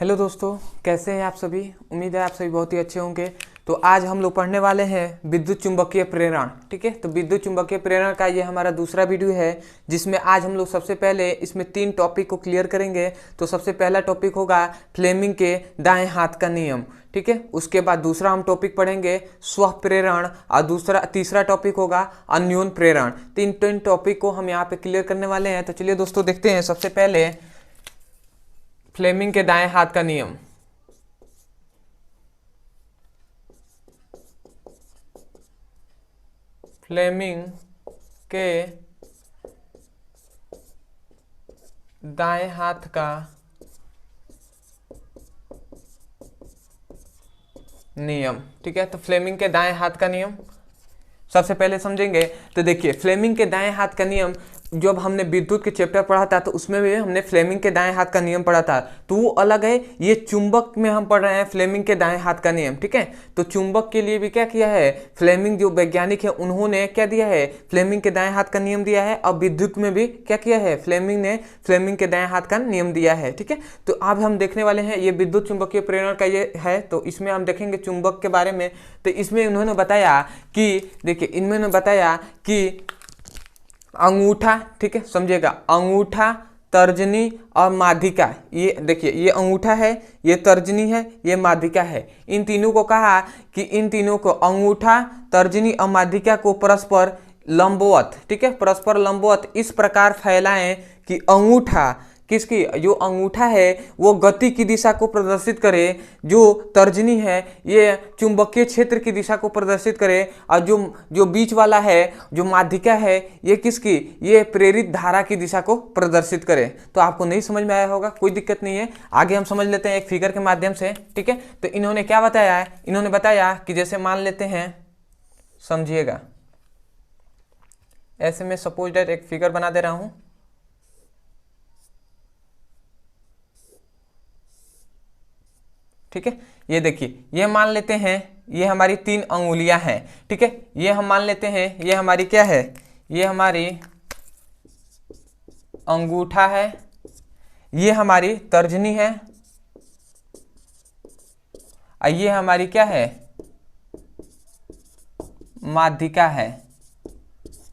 Hello दोस्तों, कैसे हैं आप सभी। उम्मीद है आप सभी बहुत ही अच्छे होंगे। तो आज हम लोग पढ़ने वाले हैं विद्युत चुंबकीय प्रेरण। ठीक है, तो विद्युत चुंबकीय प्रेरण का ये हमारा दूसरा वीडियो है, जिसमें आज हम लोग सबसे पहले इसमें 3 टॉपिक को क्लियर करेंगे। तो सबसे पहला टॉपिक होगा फ्लेमिंग के दाएं हाथ का नियम। ठीक है, उसके बाद दूसरा हम टॉपिक पढ़ेंगे स्व प्रेरण और तीसरा टॉपिक होगा अन्योन प्रेरण। तीन टॉपिक को हम यहाँ पे क्लियर करने वाले हैं। तो चलिए दोस्तों देखते हैं। सबसे पहले फ्लेमिंग के दाएं हाथ का नियम। फ्लेमिंग के दाएं हाथ का नियम। ठीक है, तो फ्लेमिंग के दाएं हाथ का नियम सबसे पहले समझेंगे। तो देखिए, फ्लेमिंग के दाएं हाथ का नियम जब हमने विद्युत के चैप्टर पढ़ा था तो उसमें भी हमने फ्लेमिंग के दाएं हाथ का नियम पढ़ा था, तो वो अलग है। ये चुंबक में हम पढ़ रहे हैं फ्लेमिंग के दाएं हाथ का नियम। ठीक है, तो चुंबक के लिए भी क्या किया है, फ्लेमिंग जो वैज्ञानिक है उन्होंने क्या दिया है, फ्लेमिंग के दाएं हाथ का नियम दिया है। और विद्युत में भी क्या किया है, फ्लेमिंग ने फ्लेमिंग के दाएं हाथ का नियम दिया है। ठीक है, तो अब हम देखने वाले हैं ये विद्युत चुंबकीय प्रेरण का ये है। तो इसमें हम देखेंगे चुंबक के बारे में। तो इसमें उन्होंने बताया कि देखिए, इन्होंने बताया कि अंगूठा, ठीक है समझिएगा, अंगूठा, तर्जनी और माध्यिका। ये देखिए, ये अंगूठा है, ये तर्जनी है, ये माध्यिका है। इन तीनों को कहा कि इन तीनों को अंगूठा, तर्जनी और माध्यिका को परस्पर लंबवत, ठीक है, परस्पर लंबवत इस प्रकार फैलाएं कि अंगूठा किसकी, जो अंगूठा है वो गति की दिशा को प्रदर्शित करे, जो तर्जनी है ये चुंबकीय क्षेत्र की दिशा को प्रदर्शित करे, और जो बीच वाला है जो माध्यिका है ये किसकी, ये प्रेरित धारा की दिशा को प्रदर्शित करे। तो आपको नहीं समझ में आया होगा, कोई दिक्कत नहीं है, आगे हम समझ लेते हैं एक फिगर के माध्यम से। ठीक है, तो इन्होंने क्या बताया है, इन्होंने बताया कि जैसे मान लेते हैं, समझिएगा, ऐसे में सपोज दैट एक फिगर बना दे रहा हूं। ठीक है, ये देखिए, ये मान लेते हैं ये हमारी 3 अंगुलियां हैं। ठीक है, ये हम मान लेते हैं ये हमारी क्या है, ये हमारी अंगूठा है, ये हमारी तर्जनी है, और ये हमारी क्या है, माध्यिका है।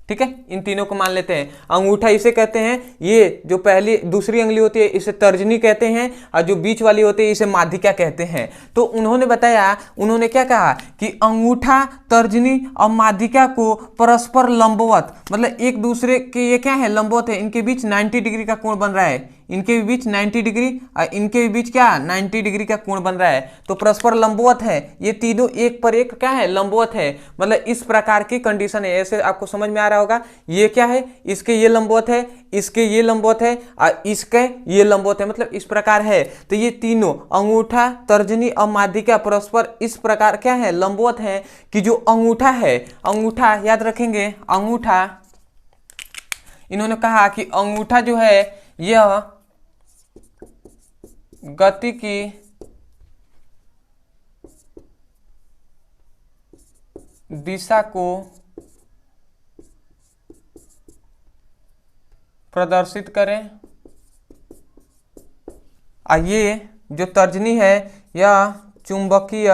ठीक है, इन तीनों को मान लेते हैं। अंगूठा इसे कहते हैं, ये जो पहली दूसरी अंगुली होती है इसे तर्जनी कहते हैं, और जो बीच वाली होती है इसे माध्यिका कहते हैं। तो उन्होंने बताया, उन्होंने क्या कहा कि अंगूठा, तर्जनी और माध्यिका को परस्पर लंबवत, मतलब एक दूसरे के ये क्या है, लंबवत है, इनके बीच 90 डिग्री का कोण बन रहा है, इनके बीच 90 डिग्री और इनके बीच क्या 90 डिग्री का कोण बन रहा है। तो परस्पर लंबवत है, ये तीनों एक पर एक क्या है, लंबवत है, मतलब इस प्रकार की कंडीशन है। ऐसे आपको समझ में आ रहा होगा, ये क्या है, इसके ये लंबवत है, इसके ये लंबवत है और इसके ये लंबवत है, मतलब इस प्रकार है। तो ये तीनों अंगूठा, तर्जनी और माध्यिका परस्पर इस प्रकार क्या है, लंबवत है, कि जो अंगूठा है, अंगूठा याद रखेंगे, अंगूठा, इन्होंने कहा कि अंगूठा जो है यह गति की दिशा को प्रदर्शित करें, और ये जो तर्जनी है यह चुंबकीय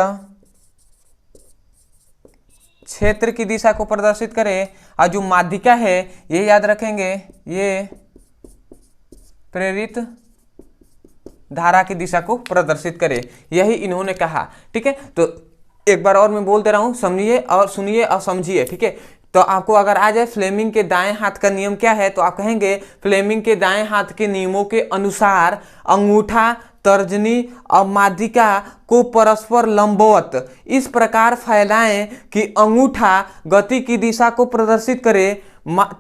क्षेत्र की दिशा को प्रदर्शित करे, और जो माध्यिका है ये याद रखेंगे, ये प्रेरित धारा की दिशा को प्रदर्शित करे, यही इन्होंने कहा। ठीक है, तो एक बार और मैं बोल दे रहा हूं, समझिए और सुनिए और समझिए। ठीक है, तो आपको अगर आ जाए फ्लेमिंग के दाएं हाथ का नियम क्या है, तो आप कहेंगे फ्लेमिंग के दाएं हाथ के नियमों के अनुसार अंगूठा, तर्जनी और माध्यिका को परस्पर लंबवत इस प्रकार फैलाएं कि अंगूठा गति की दिशा को प्रदर्शित करे,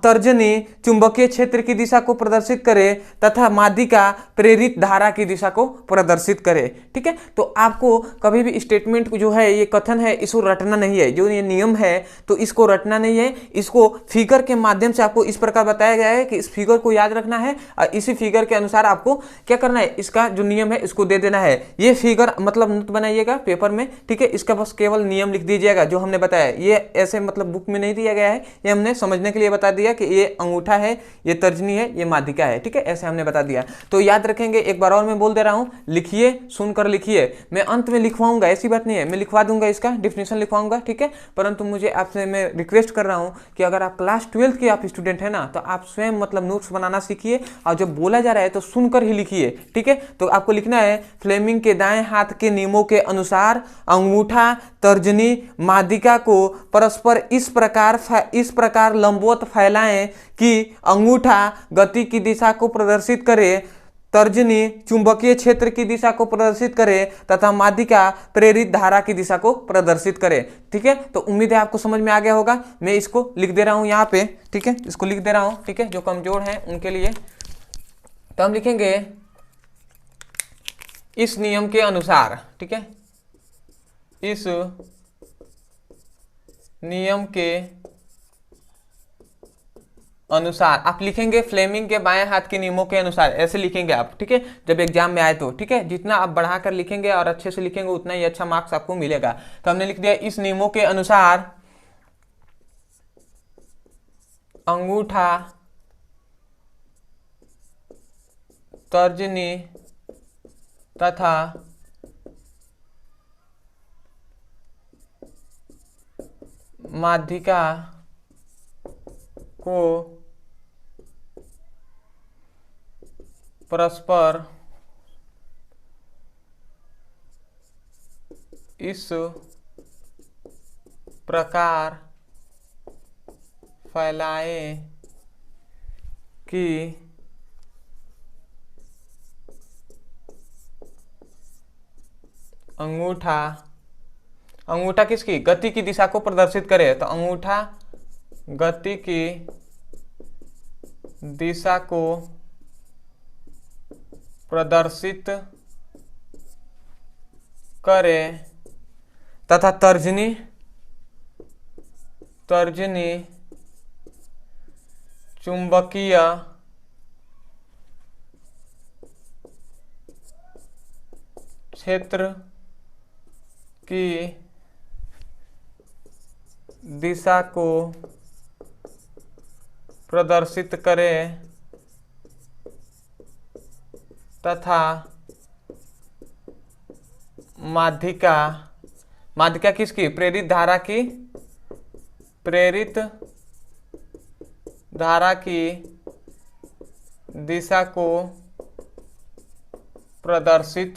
तर्जनी चुंबकीय क्षेत्र की दिशा को प्रदर्शित करे, तथा माध्यिका प्रेरित धारा की दिशा को प्रदर्शित करे। ठीक है, तो आपको कभी भी स्टेटमेंट जो है, ये कथन है, इसको रटना नहीं है, जो ये नियम है तो इसको रटना नहीं है, इसको फिगर के माध्यम से आपको इस प्रकार बताया गया है कि इस फिगर को याद रखना है, और इसी फिगर के अनुसार आपको क्या करना है, इसका जो नियम है इसको दे देना है। ये फिगर मतलब नोट बनाइएगा पेपर में। ठीक है, इसका बस केवल नियम लिख दीजिएगा जो हमने बताया, ये ऐसे मतलब बुक में नहीं दिया गया है, ये हमने समझने के लिए बता दिया कि ये अंगूठा है, ये तर्जनी है, ये माध्यिका है, ठीक है, ऐसे हमने बता दिया। तो याद रखेंगे, एक बार और मैं बोल दे रहा हूँ, लिखिए, सुनकर लिखिए। मैं अंत में लिखवाऊंगा, ऐसी बात नहीं है, मैं लिखवा दूंगा, इसका डिफिनेशन लिखवाऊंगा, ठीक है। परंतु मुझे आपसे मैं रिक्वेस्ट कर रहा हूँ कि अगर आप क्लास 12 के आप स्टूडेंट है ना, तो आप स्वयं मतलब नोट्स बनाना सीखिए, और जब बोला जा रहा है तो सुनकर ही लिखिए, ठीक है। तो आपको लिखना है, फ्लेमिंग के दाएं हाथ के नियमों के अनुसार अंगूठा, तर्जनी, माध्यिका को परस्पर इस प्रकार लंबवत फैलाएं कि अंगूठा गति की दिशा को प्रदर्शित करे, तर्जनी चुंबकीय क्षेत्र की दिशा को प्रदर्शित करे, तथा माध्यिका प्रेरित धारा की दिशा को प्रदर्शित करे, ठीक है। तो उम्मीद है आपको समझ में आ गया होगा। मैं इसको लिख दे रहा हूं यहाँ पे, ठीक है, इसको लिख दे रहा हूं, ठीक है, जो कमजोर हैं उनके लिए। तो हम लिखेंगे इस नियम के अनुसार, ठीक है, इस नियम के अनुसार। आप लिखेंगे फ्लेमिंग के बाएं हाथ के नियमों के अनुसार, ऐसे लिखेंगे आप, ठीक है, जब एग्जाम में आए तो, ठीक है। जितना आप बढ़ाकर लिखेंगे और अच्छे से लिखेंगे उतना ही अच्छा मार्क्स आपको मिलेगा। तो हमने लिख दिया, इस नियमों के अनुसार अंगूठा, तर्जनी तथा माध्यिका को परस्पर इस प्रकार फैलाएं कि अंगूठा किसकी, गति की दिशा को प्रदर्शित करे। तो अंगूठा गति की दिशा को प्रदर्शित करे, तथा तर्जनी चुंबकीय क्षेत्र की दिशा को प्रदर्शित करे, तथा माध्यिका किसकी, प्रेरित धारा की दिशा को प्रदर्शित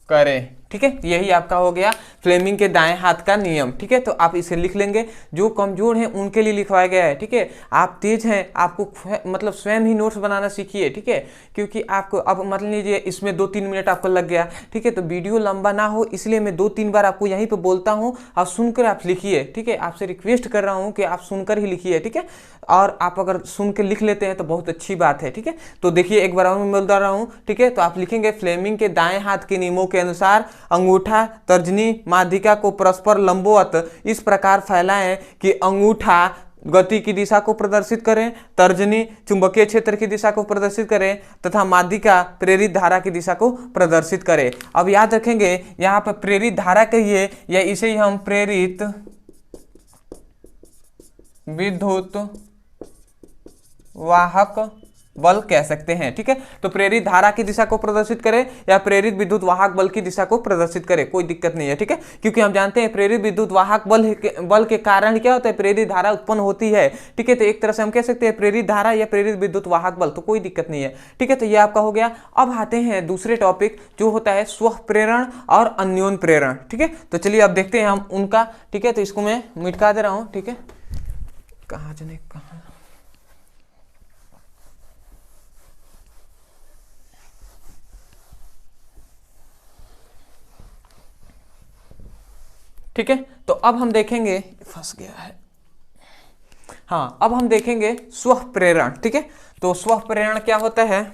करे, ठीक है। यही आपका हो गया फ्लेमिंग के दाएं हाथ का नियम, ठीक है। तो आप इसे लिख लेंगे, जो कमजोर हैं उनके लिए लिखवाया गया है, ठीक है। आप तेज हैं, आपको मतलब स्वयं ही नोट्स बनाना सीखिए, ठीक है, क्योंकि आपको अब मान लीजिए इसमें 2-3 मिनट आपको लग गया, ठीक है, तो वीडियो लंबा ना हो इसलिए मैं 2-3 बार आपको यहीं पर बोलता हूँ, और सुनकर आप लिखिए, ठीक है। आपसे रिक्वेस्ट कर रहा हूँ कि आप सुनकर ही लिखिए, ठीक है। और आप अगर सुन के लिख लेते हैं तो बहुत अच्छी बात है, ठीक है। तो देखिए एक बार और मैं बोल रहा हूँ, ठीक है। तो आप लिखेंगे, फ्लेमिंग के दाएं हाथ के नियमों के अनुसार अंगूठा, तर्जनी, माध्यिका को परस्पर लंबवत इस प्रकार फैलाएं कि अंगूठा गति की दिशा को प्रदर्शित करें, तर्जनी चुंबकीय क्षेत्र की दिशा को प्रदर्शित करें, तथा माध्यिका प्रेरित धारा की दिशा को प्रदर्शित करें। अब याद रखेंगे, यहाँ पर प्रेरित धारा कहिए या इसे ही हम प्रेरित विद्युत वाहक बल कह सकते हैं, ठीक है। तो प्रेरित धारा की दिशा को प्रदर्शित करे या प्रेरित विद्युत वाहक बल की दिशा को प्रदर्शित करे, कोई दिक्कत नहीं है, ठीक है। क्योंकि हम जानते हैं प्रेरित विद्युत वाहक बल के कारण क्या होता है, प्रेरित धारा उत्पन्न होती है, ठीक है। तो एक तरह से हम कह सकते हैं प्रेरित धारा या प्रेरित विद्युत वाहक बल, तो कोई दिक्कत नहीं है, ठीक है। तो ये आपका हो गया। अब आते हैं दूसरे टॉपिक, जो होता है स्व प्रेरण और अन्योन प्रेरण, ठीक है। तो चलिए अब देखते हैं हम उनका, ठीक है। तो इसको मैं मिटा दे रहा हूँ, ठीक है। कहाँ जाने कहाँ, ठीक है। तो अब हम देखेंगे, फंस गया है, हाँ, अब हम देखेंगे स्व प्रेरण, ठीक है। तो स्व प्रेरण क्या होता है,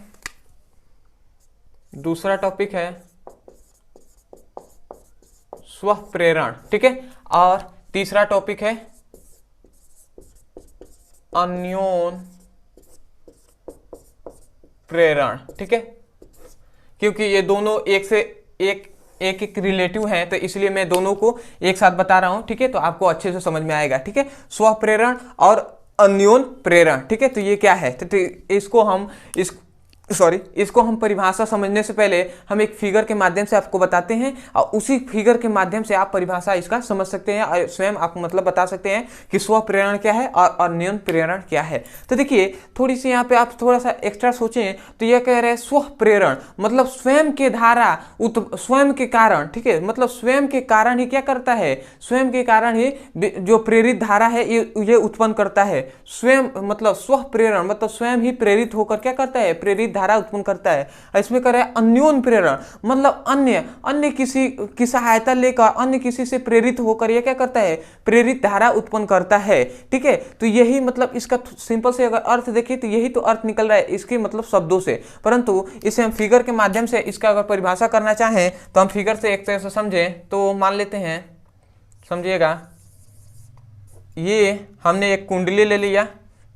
दूसरा टॉपिक है स्व प्रेरण, ठीक है। और तीसरा टॉपिक है अन्योन प्रेरण, ठीक है। क्योंकि ये दोनों एक एक एक रिलेटिव हैं, तो इसलिए मैं दोनों को एक साथ बता रहा हूं, ठीक है, तो आपको अच्छे से समझ में आएगा, ठीक है। स्व प्रेरण और अन्योन प्रेरण, ठीक है, तो ये क्या है, तो इसको हम परिभाषा समझने से पहले हम एक फिगर के माध्यम से आपको बताते हैं, और उसी फिगर के माध्यम से आप परिभाषा इसका समझ सकते हैं और स्वयं आप मतलब बता सकते हैं कि स्व प्रेरण क्या है और अन्योन प्रेरण क्या है। तो देखिए थोड़ी सी यहाँ पे आप थोड़ा सा एक्स्ट्रा सोचें तो यह कह रहे हैं स्व प्रेरण मतलब स्वयं के धारा स्वयं के कारण, ठीक है, मतलब स्वयं के कारण ही क्या करता है, स्वयं के कारण ही जो प्रेरित धारा है ये उत्पन्न करता है। स्वयं मतलब स्व प्रेरण मतलब स्वयं ही प्रेरित होकर क्या करता है, प्रेरित धारा उत्पन्न करता है। इसमें कह रहे हैं अन्योन प्रेरण मतलब अन्य किसी की सहायता लेकर अन्य किसी से प्रेरित होकर यह क्या करता है, प्रेरित धारा उत्पन्न करता है, ठीक है। तो यही मतलब इसका सिंपल से अगर अर्थ देखिए तो यही तो अर्थ निकल रहा है इसके मतलब शब्दों से, परंतु इसे हम फिगर के माध्यम से इसका अगर परिभाषा करना चाहें तो हम फिगर से एक तरह से समझें तो मान लेते हैं, समझिएगा, ये हमने एक कुंडली ले लिया,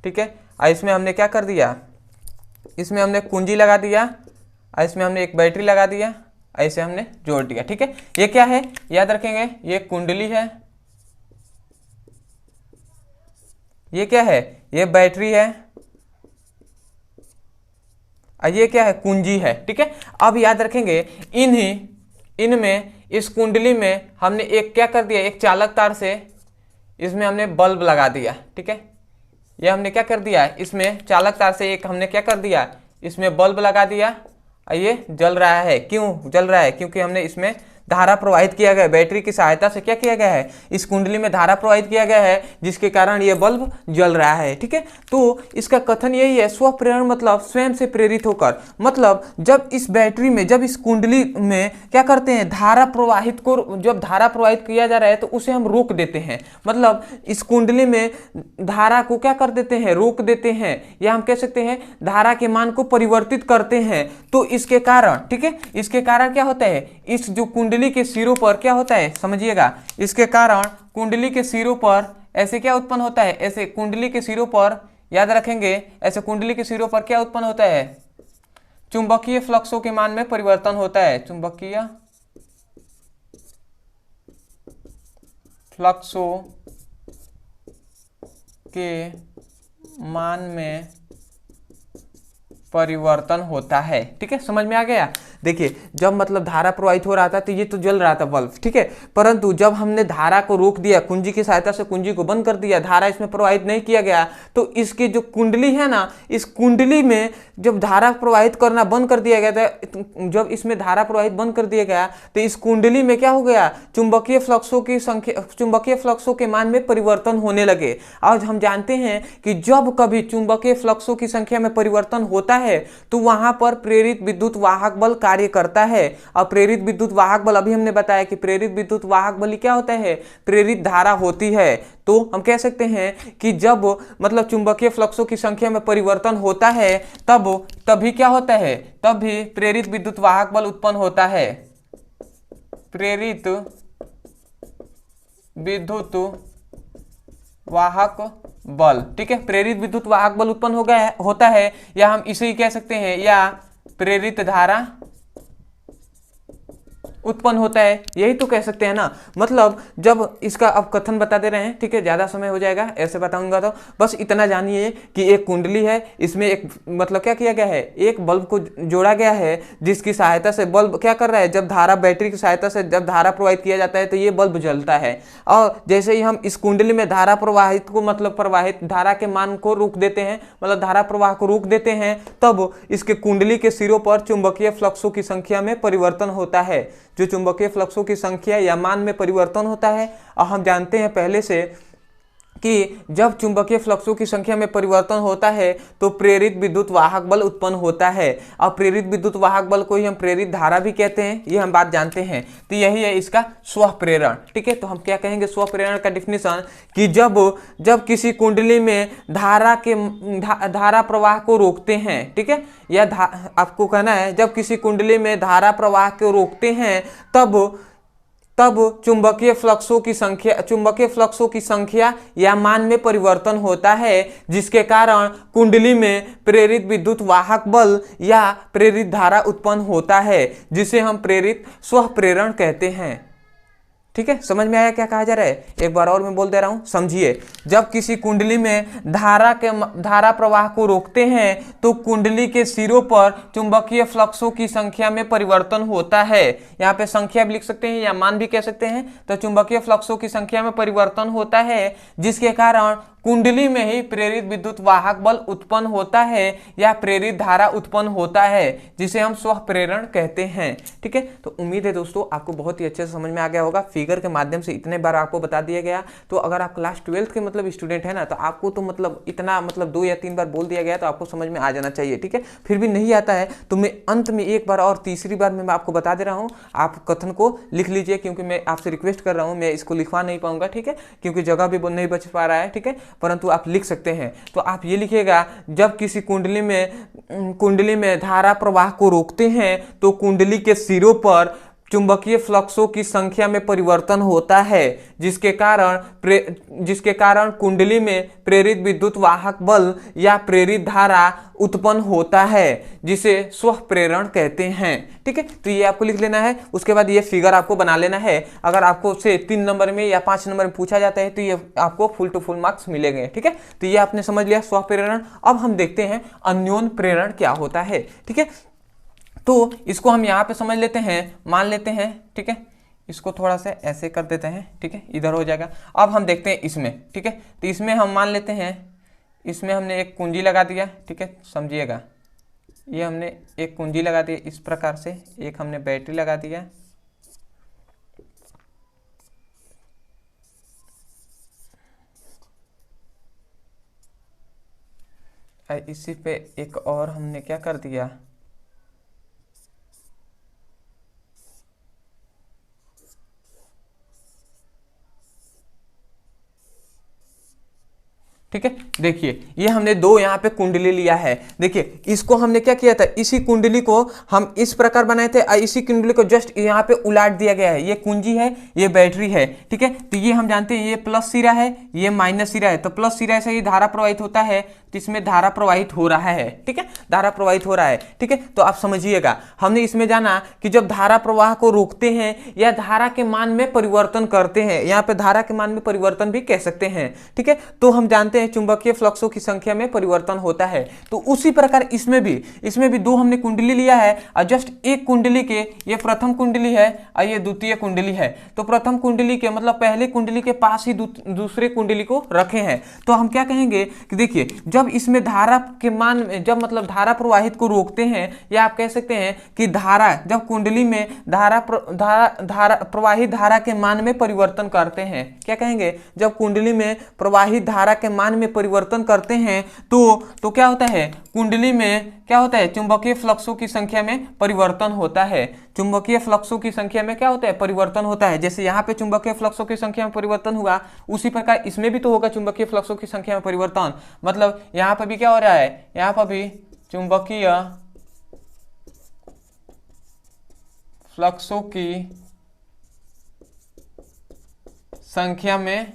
ठीक है, और इसमें हमने क्या कर दिया, इसमें हमने कुंजी लगा दिया और इसमें हमने एक बैटरी लगा दिया, ऐसे हमने जोड़ दिया, ठीक है। ये क्या है याद रखेंगे, ये कुंडली है, ये क्या है, ये बैटरी है, और ये क्या है, कुंजी है, ठीक है। अब याद रखेंगे इनमें इस कुंडली में हमने एक क्या कर दिया, एक चालक तार से इसमें हमने बल्ब लगा दिया, ठीक है। ये हमने क्या कर दिया, इसमें चालक तार से एक हमने क्या कर दिया, इसमें बल्ब लगा दिया और ये जल रहा है। क्यों जल रहा है, क्योंकि हमने इसमें धारा प्रवाहित किया गया है, बैटरी की सहायता से क्या किया गया है, इस कुंडली में धारा प्रवाहित किया गया है जिसके कारण ये बल्ब जल रहा है, ठीक है। तो इसका कथन यही है, स्व प्रेरण मतलब स्वयं से प्रेरित होकर, मतलब जब इस बैटरी में जब इस कुंडली में क्या करते हैं, धारा प्रवाहित को जब धारा प्रवाहित किया जा रहा है तो उसे हम रोक देते हैं, मतलब इस कुंडली में धारा को क्या कर देते हैं, रोक देते हैं, या हम कह सकते हैं धारा के मान को परिवर्तित करते हैं। तो इसके कारण, ठीक है, इसके कारण क्या होता है, इस जो कुंडली के सिरों पर क्या होता है, समझिएगा, इसके कारण कुंडली के सिरों पर ऐसे क्या उत्पन्न होता है, ऐसे कुंडली के सिरों पर याद रखेंगे, ऐसे कुंडली के सिरों पर क्या उत्पन्न होता है, चुंबकीय फ्लक्सों के मान में परिवर्तन होता है, चुंबकीय फ्लक्सों के मान में परिवर्तन होता है, ठीक है, समझ में आ गया। देखिए जब मतलब धारा प्रवाहित हो रहा था तो ये तो जल रहा था बल्ब, ठीक है, परंतु जब हमने धारा को रोक दिया, कुंजी की सहायता से कुंजी को बंद कर दिया, धारा इसमें प्रवाहित नहीं किया गया, तो इसकी जो कुंडली है ना, इस कुंडली में जब धारा प्रवाहित करना बंद कर दिया गया था, जब इसमें धारा प्रवाहित बंद कर दिया गया तो इस कुंडली में क्या हो गया, चुंबकीय फ्लक्सों की संख्या, चुंबकीय फ्लक्सों के मान में परिवर्तन होने लगे। आज हम जानते हैं कि जब कभी चुंबकीय फ्लक्सों की संख्या में परिवर्तन होता है तो वहां पर प्रेरित विद्युत वाहक बल कार्य करता है। और प्रेरित विद्युत वाहक बल, अभी हमने बताया कि प्रेरित विद्युत वाहक बल क्या होता है, प्रेरित धारा होती है। तो हम कह सकते हैं कि जब मतलब चुंबकीय फ्लक्सों की संख्या में परिवर्तन होता है तभी क्या होता है, तभी प्रेरित विद्युत वाहक बल उत्पन्न होता है, प्रेरित विद्युत वाहक बल, ठीक है, प्रेरित विद्युत वाहक बल उत्पन्न हो गया होता है, या हम इसे ही कह सकते हैं, या प्रेरित धारा उत्पन्न होता है, यही तो कह सकते हैं ना। मतलब जब इसका अब कथन बता दे रहे हैं, ठीक है, ज्यादा समय हो जाएगा ऐसे बताऊंगा, तो बस इतना जानिए कि एक कुंडली है, इसमें एक मतलब क्या किया गया है, एक बल्ब को जोड़ा गया है जिसकी सहायता से बल्ब क्या कर रहा है, जब धारा बैटरी की सहायता से जब धारा प्रवाहित किया जाता है तो ये बल्ब जलता है। और जैसे ही हम इस कुंडली में धारा प्रवाहित को मतलब प्रवाहित धारा के मान को रोक देते हैं, मतलब धारा प्रवाह को रोक देते हैं, तब इसके कुंडली के सिरों पर चुंबकीय फ्लक्सों की संख्या में परिवर्तन होता है। जो चुंबकीय फ्लक्सों की संख्या या मान में परिवर्तन होता है, और हम जानते हैं पहले से कि जब चुंबकीय फ्लक्सों की संख्या में परिवर्तन होता है तो प्रेरित विद्युत वाहक बल उत्पन्न होता है, और प्रेरित विद्युत वाहक बल को ही हम प्रेरित धारा भी कहते हैं, ये हम बात जानते हैं। तो यही है इसका स्व प्रेरण, ठीक है। तो हम क्या कहेंगे स्व प्रेरण का डिफिनीशन, कि जब किसी कुंडली में धारा प्रवाह को रोकते हैं, ठीक है, या आपको कहना है जब किसी कुंडली में धारा प्रवाह को रोकते हैं तब चुंबकीय फ्लक्सों की संख्या या मान में परिवर्तन होता है, जिसके कारण कुंडली में प्रेरित विद्युत वाहक बल या प्रेरित धारा उत्पन्न होता है, जिसे हम प्रेरित स्व प्रेरण कहते हैं। ठीक है, समझ में आया क्या कहा जा रहा है? एक बार और मैं बोल दे रहा हूं, समझिए। जब किसी कुंडली में धारा प्रवाह को रोकते हैं तो कुंडली के सिरों पर चुंबकीय फ्लक्सों की संख्या में परिवर्तन होता है। यहाँ पे संख्या भी लिख सकते हैं या मान भी कह सकते हैं। तो चुंबकीय फ्लक्सों की संख्या में परिवर्तन होता है, जिसके कारण कुंडली में ही प्रेरित विद्युत वाहक बल उत्पन्न होता है या प्रेरित धारा उत्पन्न होता है, जिसे हम स्व प्रेरण कहते हैं। ठीक है, तो उम्मीद है दोस्तों आपको बहुत ही अच्छे से समझ में आ गया होगा। फिगर के माध्यम से इतने बार आपको बता दिया गया। तो अगर आप क्लास 12th के मतलब स्टूडेंट है ना, तो आपको तो मतलब इतना मतलब 2 या 3 बार बोल दिया गया तो आपको समझ में आ जाना चाहिए। ठीक है, फिर भी नहीं आता है तो मैं अंत में एक बार और तीसरी बार मैं आपको बता दे रहा हूँ, आप कथन को लिख लीजिए, क्योंकि मैं आपसे रिक्वेस्ट कर रहा हूँ, मैं इसको लिखवा नहीं पाऊंगा। ठीक है, क्योंकि जगह भी नहीं बच पा रहा है। ठीक है, परंतु आप लिख सकते हैं। तो आप ये लिखिएगा, जब किसी कुंडली में धारा प्रवाह को रोकते हैं तो कुंडली के सिरों पर चुंबकीय फ्लक्सों की संख्या में परिवर्तन होता है, जिसके कारण कुंडली में प्रेरित विद्युत वाहक बल या प्रेरित धारा उत्पन्न होता है, जिसे स्व प्रेरण कहते हैं। ठीक है, तो ये आपको लिख लेना है। उसके बाद ये फिगर आपको बना लेना है। अगर आपको से 3 नंबर में या 5 नंबर में पूछा जाता है तो ये आपको फुल टू फुल मार्क्स मिलेंगे। ठीक है, तो ये आपने समझ लिया स्व प्रेरण। अब हम देखते हैं अन्योन प्रेरण क्या होता है। ठीक है, तो इसको हम यहाँ पे समझ लेते हैं, मान लेते हैं। ठीक है, इसको थोड़ा सा ऐसे कर देते हैं। ठीक है, इधर हो जाएगा। अब हम देखते हैं इसमें। ठीक है, तो इसमें हम मान लेते हैं, इसमें हमने एक कुंजी लगा दिया। ठीक है, समझिएगा, ये हमने एक कुंजी लगा दी इस प्रकार से, एक हमने बैटरी लगा दिया। इसी पे एक और हमने क्या कर दिया, ठीक है। देखिए ये हमने 2 यहाँ पे कुंडली लिया है। देखिए इसको हमने क्या किया था, इसी कुंडली को हम इस प्रकार बनाए थे और इसी कुंडली को जस्ट यहाँ पे उलाट दिया गया है। ये कुंजी है, ये बैटरी है। ठीक है, तो ये हम जानते हैं ये प्लस सिरा है, ये माइनस सिरा है। तो प्लस सिरा से ही धारा प्रवाहित होता है, तो इसमें धारा प्रवाहित हो रहा है। ठीक है, धारा प्रवाहित हो रहा है। ठीक है, तो आप समझिएगा, हमने इसमें जाना कि जब धारा प्रवाह को रोकते हैं या धारा के मान में परिवर्तन करते हैं, यहाँ पे धारा के मान में परिवर्तन भी कह सकते हैं। ठीक है, तो हम जानते हैं चुंबकीय फ्लक्सों की संख्या में परिवर्तन होता है। तो उसी प्रकार इसमें भी 2 हमने कुंडली लिया है और जस्ट एक कुंडली के, ये प्रथम कुंडली है और ये द्वितीय कुंडली है। तो प्रथम कुंडली के मतलब पहले कुंडली के पास ही दूसरे कुंडली को रखे हैं। तो हम क्या कहेंगे कि देखिए जब इसमें धारा के मान में, जब मतलब धारा प्रवाहित को रोकते हैं, या आप कह सकते हैं कि धारा जब कुंडली में प्रवाहित धारा के मान में परिवर्तन करते हैं, क्या कहेंगे, जब कुंडली में प्रवाहित धारा के मान में परिवर्तन करते हैं तो क्या होता है, कुंडली में क्या होता है, चुंबकीय फ्लक्सों की संख्या में परिवर्तन होता है। चुंबकीय फ्लक्सों की संख्या में क्या होता है, परिवर्तन होता है। जैसे यहाँ पे चुंबकीय फ्लक्सों की संख्या में परिवर्तन हुआ, उसी प्रकार इसमें भी तो होगा चुंबकीय फ्लक्सों की संख्या में परिवर्तन। मतलब यहाँ पर भी क्या हो रहा है, यहाँ पर भी चुंबकीय फ्लक्सों की संख्या में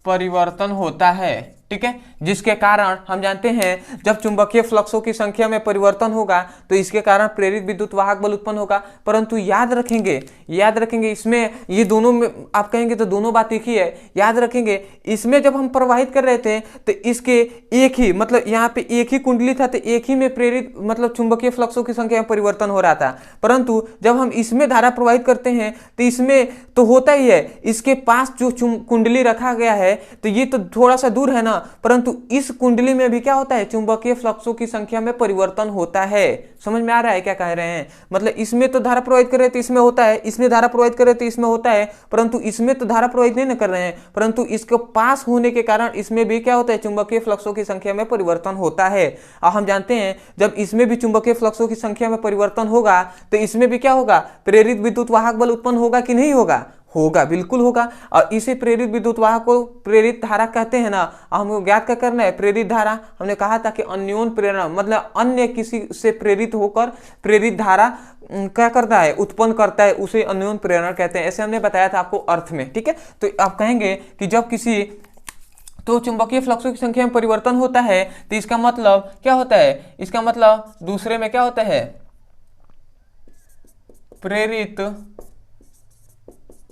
परिवर्तन होता है। ठीक है, जिसके कारण हम जानते हैं जब चुंबकीय फ्लक्सों की संख्या में परिवर्तन होगा तो इसके कारण प्रेरित विद्युत वाहक बल उत्पन्न होगा। परंतु याद रखेंगे इसमें ये दोनों में आप कहेंगे तो दोनों बात एक ही है। याद रखेंगे इसमें जब हम प्रवाहित कर रहे थे तो इसके एक ही मतलब यहाँ पे एक ही कुंडली था, तो एक ही में प्रेरित मतलब चुंबकीय फ्लक्सों की संख्या में परिवर्तन हो रहा था। परंतु जब हम इसमें धारा प्रवाहित करते हैं तो इसमें तो होता ही है, इसके पास जो कुंडली रखा गया है तो ये तो थोड़ा सा दूर है ना, परंतु इस कुंडली में भी क्या होता है, चुंबकीय फ्लक्सों की संख्या में परिवर्तन होता है। समझ में आ रहा है क्या कह रहे हैं, मतलब इसमें तो धारा प्रवाहित कर रहे तो इसमें होता है, इसमें धारा प्रवाहित कर रहे तो इसमें होता है, परंतु इसमें तो धारा प्रवाहित नहीं कर रहे हैं, परंतु इसके पास होने के कारण इसमें भी क्या होता है, चुंबकीय फ्लक्सों की संख्या में परिवर्तन होता है। और हम जानते हैं जब इसमें भी चुंबकीय फ्लक्सों की संख्या में परिवर्तन होगा तो इसमें भी क्या होगा, प्रेरित विद्युत वाहक बल उत्पन्न होगा कि नहीं होगा, होगा, बिल्कुल होगा। और इसे प्रेरित विद्युत वाहक को प्रेरित धारा कहते हैं ना। हमको ज्ञात क्या करना है, प्रेरित धारा। हमने कहा था कि अन्योन प्रेरणा मतलब अन्य किसी से प्रेरित होकर प्रेरित धारा क्या करता है, उत्पन्न करता है, उसे अन्योन प्रेरणा कहते हैं। ऐसे हमने बताया था आपको अर्थ में, ठीक है। तो आप कहेंगे कि जब किसी तो चुंबकीय फ्लक्सों की संख्या में परिवर्तन होता है तो इसका मतलब क्या होता है, इसका मतलब दूसरे में क्या होता है, प्रेरित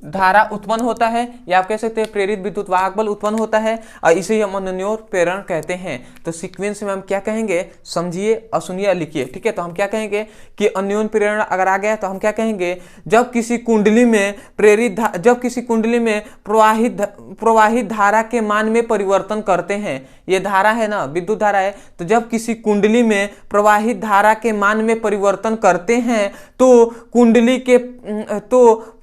धारा उत्पन्न होता है, या आप कह सकते हैं प्रेरित विद्युत वाहक बल उत्पन्न होता है, और इसे हम अन्योन प्रेरण कहते हैं। तो सीक्वेंस में हम क्या कहेंगे, समझिए और सुनिए और लिखिए, ठीक है। तो हम क्या कहेंगे कि अन्योन प्रेरण अगर आ गया तो हम क्या कहेंगे, जब किसी कुंडली में प्रवाहित धारा के मान में परिवर्तन करते हैं, ये धारा है ना, विद्युत धारा है, तो जब किसी कुंडली में प्रवाहित धारा के मान में परिवर्तन करते हैं तो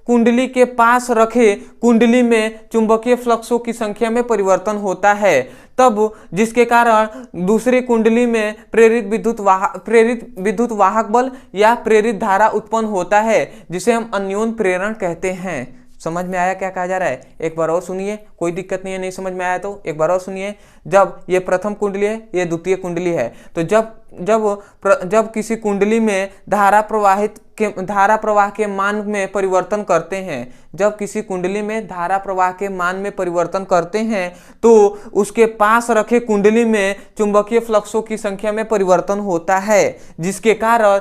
कुंडली के पास रखे कुंडली में चुंबकीय फ्लक्सों की संख्या में परिवर्तन होता है, तब जिसके कारण दूसरी कुंडली में प्रेरित विद्युत वाहक बल या प्रेरित धारा उत्पन्न होता है, जिसे हम अन्योन प्रेरण कहते हैं। समझ में आया क्या कहा जा रहा है, एक बार और सुनिए, कोई दिक्कत नहीं है, नहीं समझ में आया तो एक बार और सुनिए। जब ये प्रथम कुंडली है, ये द्वितीय कुंडली है, तो जब किसी कुंडली में धारा प्रवाह के मान में परिवर्तन करते हैं, जब किसी कुंडली में धारा प्रवाह के मान में परिवर्तन करते हैं तो उसके पास रखे कुंडली में चुंबकीय फ्लक्सों की संख्या में परिवर्तन होता है, जिसके कारण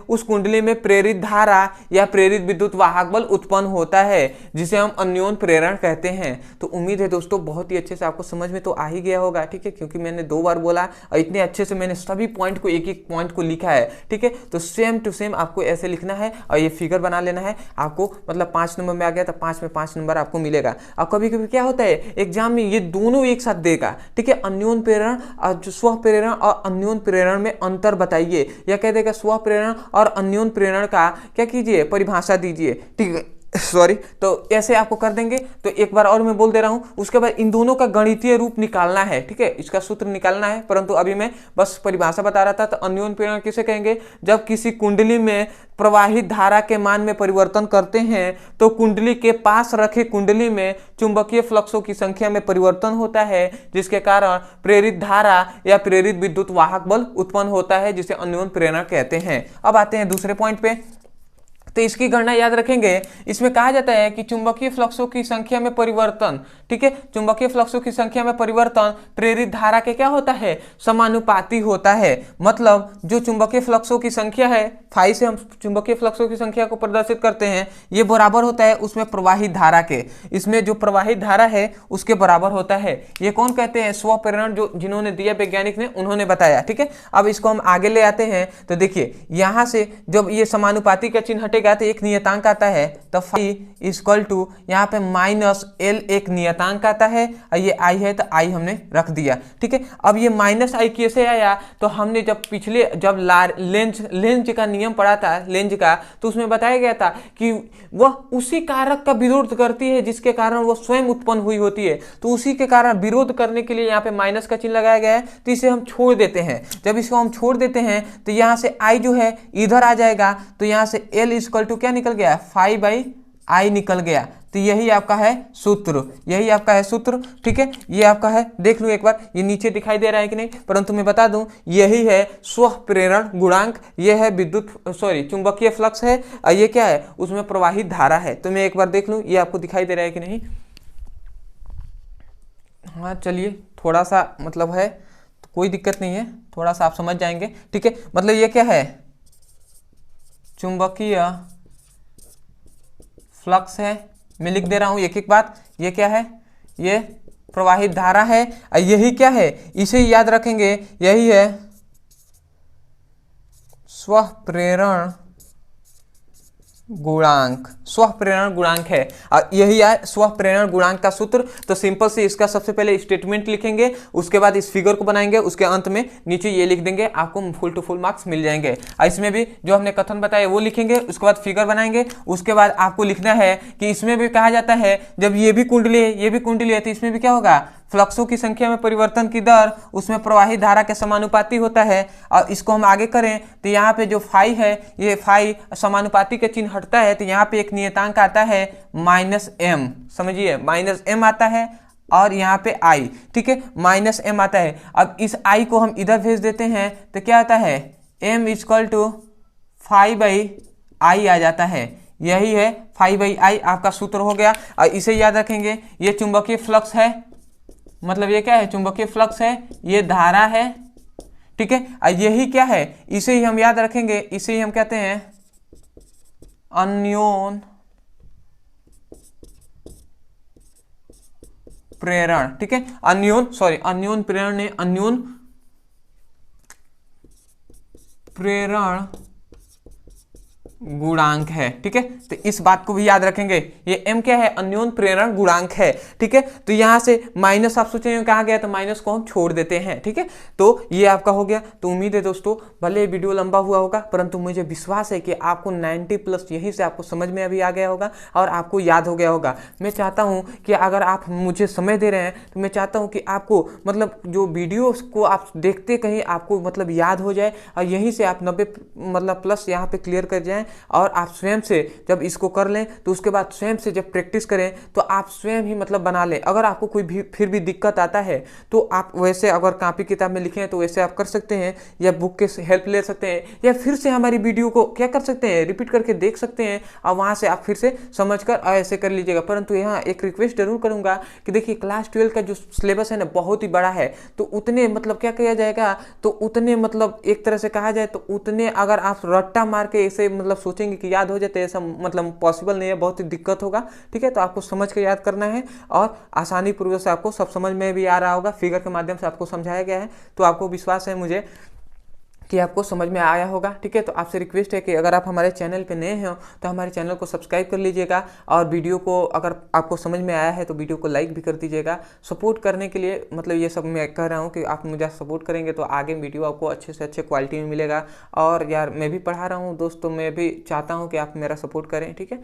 उस कुंडली में प्रेरित धारा या प्रेरित विद्युत वाहक बल उत्पन्न होता है, जिसे हम अन्योन प्रेरण कहते हैं। तो उम्मीद है दोस्तों बहुत ही अच्छे से आपको समझ में तो आ ही गया होगा, ठीक है, क्योंकि मैंने 2 बार बोला और इतने अच्छे से मैंने सभी पॉइंट को एक पॉइंट को लिखा है, ठीक है। तो सेम टू सेम आपको ऐसे लिखना है और ये फिगर बना लेना है आपको, मतलब 5 नंबर में आ गया तो 5 में 5 नंबर आपको मिलेगा। और कभी कभी क्या होता है एग्जाम में ये दोनों एक साथ देगा, ठीक है, अन्योन प्रेरण और स्व प्रेरण और अन्योन प्रेरण में अंतर बताइए, या कह देगा स्व प्रेरण और अन्योन प्रेरण का क्या कीजिए, परिभाषा दीजिए, ठीक है, सॉरी। तो ऐसे आपको कर देंगे। तो एक बार और मैं बोल दे रहा हूं, उसके बाद इन दोनों का गणितीय रूप निकालना है, ठीक है, इसका सूत्र निकालना है, परंतु अभी मैं बस परिभाषा बता रहा था। तो अन्योन प्रेरण किसे कहेंगे, जब किसी कुंडली में प्रवाहित धारा के मान में परिवर्तन करते हैं तो कुंडली के पास रखे कुंडली में चुंबकीय फ्लक्सों की संख्या में परिवर्तन होता है, जिसके कारण प्रेरित धारा या प्रेरित विद्युत वाहक बल उत्पन्न होता है, जिसे अन्योन प्रेरण कहते हैं। अब आते हैं दूसरे पॉइंट पे। तो इसकी गणना याद रखेंगे। इसमें कहा जाता है कि चुंबकीय फ्लक्सों की संख्या में परिवर्तन, ठीक है, चुंबकीय फ्लक्सों की संख्या में परिवर्तन प्रेरित धारा के क्या होता है, समानुपाती होता है। मतलब जो चुंबकीय फ्लक्सों की संख्या है, फाई से हम चुंबकीय फ्लक्सों की संख्या को प्रदर्शित करते हैं, ये बराबर होता है उसमें प्रवाहित धारा के, इसमें जो प्रवाहित धारा है उसके बराबर होता है। ये कौन कहते हैं, स्व प्रेरण, जो जिन्होंने दिया वैज्ञानिक ने, उन्होंने बताया, ठीक है। अब इसको हम आगे ले आते हैं। तो देखिए यहां से जब ये समानुपाती का चिन्ह हटेगा तो एक नियतांक आता है, तो फाई इक्वल टू यहाँ पे -L एक नियतांक आता है, और ये I है तो I हमने रख दिया, ठीक है। अब ये -I कैसे आया, तो हमने जब लेंज का नियम पढ़ा था, लेंज का, तो उसमें बताया गया था कि वह उसी कारक का विरोध करती है जिसके कारण वह स्वयं उत्पन्न हुई होती है। तो उसी के कारण विरोध करने के लिए यहाँ पे माइनस का चिन्ह लगाया गया है, तो इसे हम छोड़ देते हैं। जब इसको हम छोड़ देते हैं तो यहाँ से I जो है इधर आ जाएगा, तो यहाँ से L इक्वल टू क्या निकल गया, फाई बाई I निकल गया। तो यही आपका है सूत्र, यही आपका है सूत्र, ठीक है। ये आपका है, देख लो एक बार, ये नीचे दिखाई दे रहा है कि नहीं, परंतु मैं बता दूं यही है स्व प्रेरण गुणांक, ये है चुंबकीय फ्लक्स है, और ये क्या है, उसमें प्रवाहित धारा है। तो मैं एक बार देख लूं ये आपको दिखाई दे रहा है कि नहीं। हाँ चलिए, थोड़ा सा मतलब है तो कोई दिक्कत नहीं है, थोड़ा सा आप समझ जाएंगे, ठीक है। मतलब ये क्या है, चुंबकीय फ्लक्स है, मैं लिख दे रहा हूं एक एक बात। ये क्या है, ये प्रवाहित धारा है, और यही क्या है, इसे याद रखेंगे, यही है स्व प्रेरण गुणांक, स्व प्रेरण गुणांक है, और यही है स्व प्रेरण गुणांक का सूत्र। तो सिंपल से इसका सबसे पहले स्टेटमेंट लिखेंगे, उसके बाद इस फिगर को बनाएंगे, उसके अंत में नीचे ये लिख देंगे, आपको फुल टू फुल मार्क्स मिल जाएंगे। और इसमें भी जो हमने कथन बताया वो लिखेंगे, उसके बाद फिगर बनाएंगे, उसके बाद आपको लिखना है कि इसमें भी कहा जाता है जब ये भी कुंडली है, ये भी कुंडली है, तो इसमें भी क्या होगा, फ्लक्सों की संख्या में परिवर्तन की दर उसमें प्रवाहित धारा के समानुपाती होता है। और इसको हम आगे करें तो यहाँ पे जो फाई है, ये फाई समानुपाती के चिन्ह हटता है तो यहाँ पे एक नियतांक आता है -m, समझिए -m आता है और यहाँ पे i, ठीक है, -m आता है। अब इस i को हम इधर भेज देते हैं तो क्या आता है, m = φ/i आ जाता है। यही है φ/i आपका सूत्र हो गया। और इसे याद रखेंगे, ये चुंबकीय फ्लक्स है, मतलब ये क्या है, चुंबकीय फ्लक्स है, ये धारा है, ठीक है। और यही क्या है, इसे ही हम याद रखेंगे, इसे ही हम कहते हैं अन्योन प्रेरण, ठीक है। अन्योन प्रेरण ने अन्योन प्रेरण गुणांक है, ठीक है। तो इस बात को भी याद रखेंगे, ये m क्या है, अन्योन प्रेरण गुणांक है, ठीक है। तो यहां से माइनस आप सोचेंगे कहाँ गया, तो माइनस को हम छोड़ देते हैं, ठीक है। तो ये आपका हो गया। तो उम्मीद है दोस्तों, भले वीडियो लंबा हुआ होगा परंतु मुझे विश्वास है कि आपको 90+ यहीं से आपको समझ में अभी आ गया होगा और आपको याद हो गया होगा। मैं चाहता हूँ कि अगर आप मुझे समय दे रहे हैं तो मैं चाहता हूँ कि आपको मतलब जो वीडियो को आप देखते कहीं आपको मतलब याद हो जाए और यहीं से आप 90+ यहाँ पे क्लियर कर जाएं। और आप स्वयं से जब इसको कर लें तो उसके बाद स्वयं से जब प्रैक्टिस करें तो आप स्वयं ही मतलब बना लें। अगर आपको कोई भी फिर भी दिक्कत आता है तो आप वैसे अगर कॉपी किताब में लिखे हैं तो वैसे आप कर सकते हैं, या बुक के हेल्प ले सकते हैं, या फिर से हमारी वीडियो को क्या कर सकते हैं, रिपीट करके देख सकते हैं और वहाँ से आप फिर से समझ कर ऐसे कर लीजिएगा। परंतु यहाँ एक रिक्वेस्ट जरूर करूँगा कि देखिए क्लास 12 का जो सिलेबस है ना बहुत ही बड़ा है, तो उतने मतलब क्या किया जाएगा, तो उतने मतलब एक तरह से कहा जाए तो उतने अगर आप रट्टा मार के ऐसे मतलब सोचेंगे कि याद हो जाते, ऐसा मतलब पॉसिबल नहीं है, बहुत ही दिक्कत होगा, ठीक है। तो आपको समझ के याद करना है और आसानी पूर्वक से आपको सब समझ में भी आ रहा होगा, फिगर के माध्यम से आपको समझाया गया है। तो आपको विश्वास है मुझे कि आपको समझ में आया होगा, ठीक है। तो आपसे रिक्वेस्ट है कि अगर आप हमारे चैनल पे नए हैं तो हमारे चैनल को सब्सक्राइब कर लीजिएगा और वीडियो को अगर आपको समझ में आया है तो वीडियो को लाइक भी कर दीजिएगा। सपोर्ट करने के लिए मतलब ये सब मैं कह रहा हूँ कि आप मुझे सपोर्ट करेंगे तो आगे वीडियो आपको अच्छे से अच्छे क्वालिटी में मिलेगा। और यार मैं भी पढ़ा रहा हूँ दोस्तों, मैं भी चाहता हूँ कि आप मेरा सपोर्ट करें, ठीक है।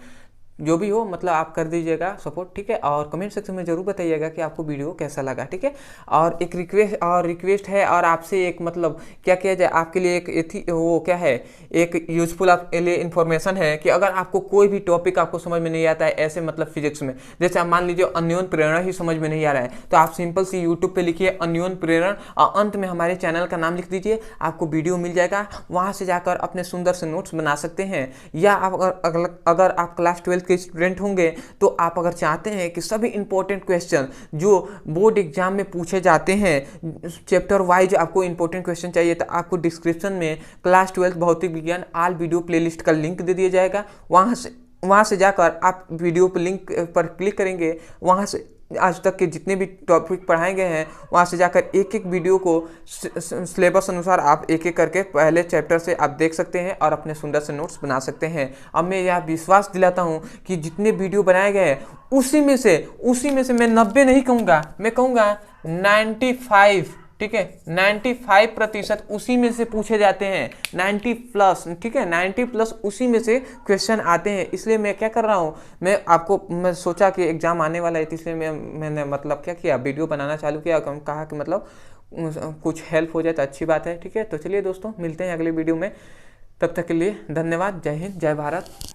जो भी हो मतलब आप कर दीजिएगा सपोर्ट, ठीक है। और कमेंट सेक्शन में जरूर बताइएगा कि आपको वीडियो कैसा लगा, ठीक है। और एक रिक्वेस्ट है और आपसे एक मतलब क्या किया जाए, आपके लिए एक वो क्या है, एक यूजफुल आपके लिए इन्फॉर्मेशन है कि अगर आपको कोई भी टॉपिक आपको समझ में नहीं आता है ऐसे मतलब फिजिक्स में, जैसे आप मान लीजिए अन्योन प्रेरण ही समझ में नहीं आ रहा है, तो आप सिंपल सी यूट्यूब पे लिखिए अन्योन प्रेरण और अंत में हमारे चैनल का नाम लिख दीजिए, आपको वीडियो मिल जाएगा। वहाँ से जाकर अपने सुंदर से नोट्स बना सकते हैं। या आप अगर आप क्लास 12 के स्टूडेंट होंगे तो आप अगर चाहते हैं कि सभी इंपॉर्टेंट क्वेश्चन जो बोर्ड एग्जाम में पूछे जाते हैं चैप्टर वाइज आपको इंपॉर्टेंट क्वेश्चन चाहिए, तो आपको डिस्क्रिप्शन में क्लास 12 भौतिक विज्ञान ऑल वीडियो प्लेलिस्ट का लिंक दे दिया जाएगा। वहाँ से जाकर आप वीडियो पर लिंक पर क्लिक करेंगे, वहाँ से आज तक के जितने भी टॉपिक पढ़ाए गए हैं वहाँ से जाकर एक एक वीडियो को सिलेबस अनुसार आप एक एक करके पहले चैप्टर से आप देख सकते हैं और अपने सुंदर से नोट्स बना सकते हैं। अब मैं यह विश्वास दिलाता हूँ कि जितने वीडियो बनाए गए हैं उसी में से मैं 90 नहीं कहूँगा, मैं कहूँगा 95, ठीक है, 95% उसी में से पूछे जाते हैं, 90+, ठीक है, 90+ उसी में से क्वेश्चन आते हैं। इसलिए मैं क्या कर रहा हूँ, मैं सोचा कि एग्जाम आने वाला है, इसलिए मैंने मतलब क्या किया, वीडियो बनाना चालू किया, कहा कि मतलब कुछ हेल्प हो जाए तो अच्छी बात है, ठीक है। तो चलिए दोस्तों मिलते हैं अगले वीडियो में, तब तक के लिए धन्यवाद। जय हिंद, जय भारत।